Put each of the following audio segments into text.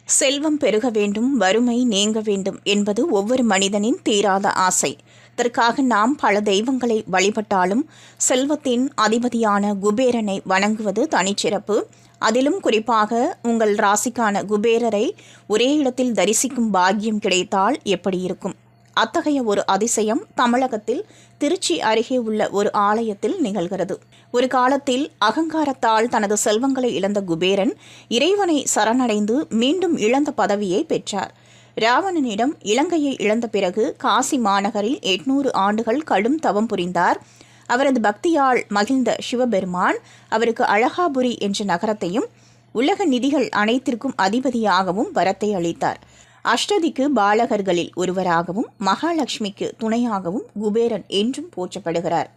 செல்வம் பெருக வேண்டும், வறுமை நீங்க வேண்டும் என்பது ஒவ்வொரு மனிதனின் தீராத ஆசை. இதற்காக நாம் பல தெய்வங்களை வழிபட்டாலும் செல்வத்தின் அதிபதியான குபேரனை வணங்குவது தனிச்சிறப்பு. அதிலும் குறிப்பாக உங்கள் ராசிக்கான குபேரரை ஒரே இடத்தில் தரிசிக்கும் பாக்கியம் கிடைத்தால் எப்படி இருக்கும்? அத்தகைய ஒரு அதிசயம் தமிழகத்தில் திருச்சி அருகே உள்ள ஒரு ஆலயத்தில் நிகழ்கிறது. ஒரு காலத்தில் அகங்காரத்தால் தனது செல்வங்களை இழந்த குபேரன் இறைவனை சரணடைந்து மீண்டும் இழந்த பதவியை பெற்றார். ராவணனிடம் இலங்கையை இழந்த பிறகு காசி மாநகரில் 800 ஆண்டுகள் கடும் தவம் புரிந்தார். அவரது பக்தியால் மகிழ்ந்த சிவபெருமான் அவருக்கு அழகாபுரி என்ற நகரத்தையும் உலக நிதிகள் அனைத்திற்கும் அதிபதியாகவும் வரத்தை அளித்தார். அஷ்டதிக்கு பாலகர்களில் ஒருவராகவும் மகாலட்சுமிக்கு துணையாகவும் குபேரன் என்றும் போற்றப்படுகிறார்.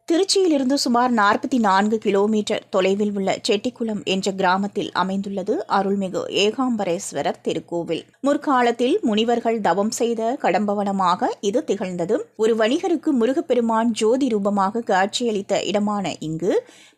திருச்சியிலிருந்து சுமார் 44 கிலோமீட்டர் தொலைவில் உள்ள செட்டிக்குளம் என்ற கிராமத்தில் அமைந்துள்ளது அருள்மிகு ஏகாம்பரேஸ்வரர் திருக்கோவில். முற்காலத்தில் முனிவர்கள் தவம் செய்த கடம்பவனமாக இது திகழ்ந்தது. ஒரு வணிகருக்கு முருகப்பெருமான் ஜோதி ரூபமாக காட்சியளித்த இடமான இங்கு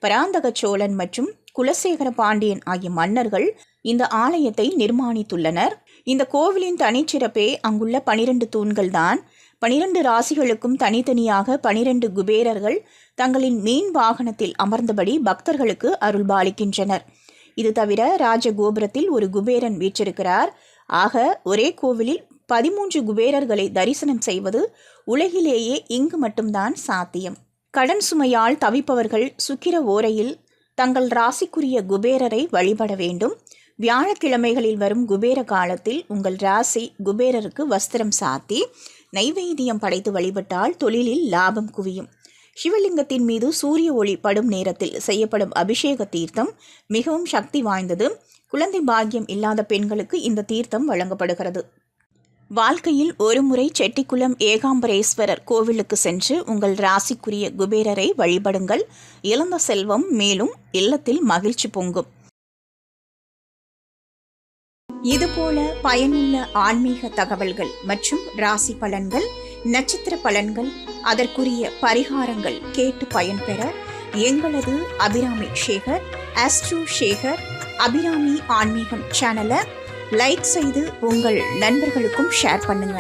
பராந்தக சோழன் மற்றும் குலசேகர பாண்டியன் ஆகிய மன்னர்கள் இந்த ஆலயத்தை நிர்மாணித்துள்ளனர். இந்த கோவிலின் தனிச்சிறப்பே அங்குள்ள 12 தூண்கள் தான். 12 ராசிகளுக்கும் தனித்தனியாக 12 குபேரர்கள் தங்களின் மீன் வாகனத்தில் அமர்ந்தபடி பக்தர்களுக்கு அருள்பாலிக்கின்றனர். இது தவிர ராஜகோபுரத்தில் ஒரு குபேரன் வீற்றிருக்கிறார். ஆக ஒரே கோவிலில் 13 குபேரர்களை தரிசனம் செய்வது உலகிலேயே இங்கு மட்டும்தான் சாத்தியம். கடன் சுமையால் தவிப்பவர்கள் சுக்கிர ஓரையில் தங்கள் ராசிக்குரிய குபேரரை வழிபட வேண்டும். வியாழக்கிழமைகளில் வரும் குபேர காலத்தில் உங்கள் ராசி குபேரருக்கு வஸ்திரம் சாத்தி நைவேத்தியம் படைத்து வழிபட்டால் தொழிலில் லாபம் குவியும். சிவலிங்கத்தின் மீது சூரிய ஒளி படும் நேரத்தில் செய்யப்படும் அபிஷேக தீர்த்தம் மிகவும் சக்தி வாய்ந்தது. குழந்தை பாக்கியம் இல்லாத பெண்களுக்கு இந்த தீர்த்தம் வழங்கப்படுகிறது. வாழ்க்கையில் ஒருமுறை செட்டிக்குளம் ஏகாம்பரேஸ்வரர் கோவிலுக்கு சென்று உங்கள் ராசிக்குரிய குபேரரை வழிபடுங்கள். இழந்த செல்வம் மேலும் இல்லத்தில் மகிழ்ச்சி பொங்கும். இதுபோல பயனுள்ள ஆன்மீக தகவல்கள் மற்றும் ராசி பலன்கள், நட்சத்திர பலன்கள், அதற்குரிய பரிகாரங்கள் கேட்டு பயன்பெற எங்களது அபிராமி சேகர் ஆஸ்ட்ரோ சேகர் அபிராமி ஆன்மீகம் சேனலை லைக் செய்து உங்கள் நண்பர்களுக்கும் ஷேர் பண்ணுங்க.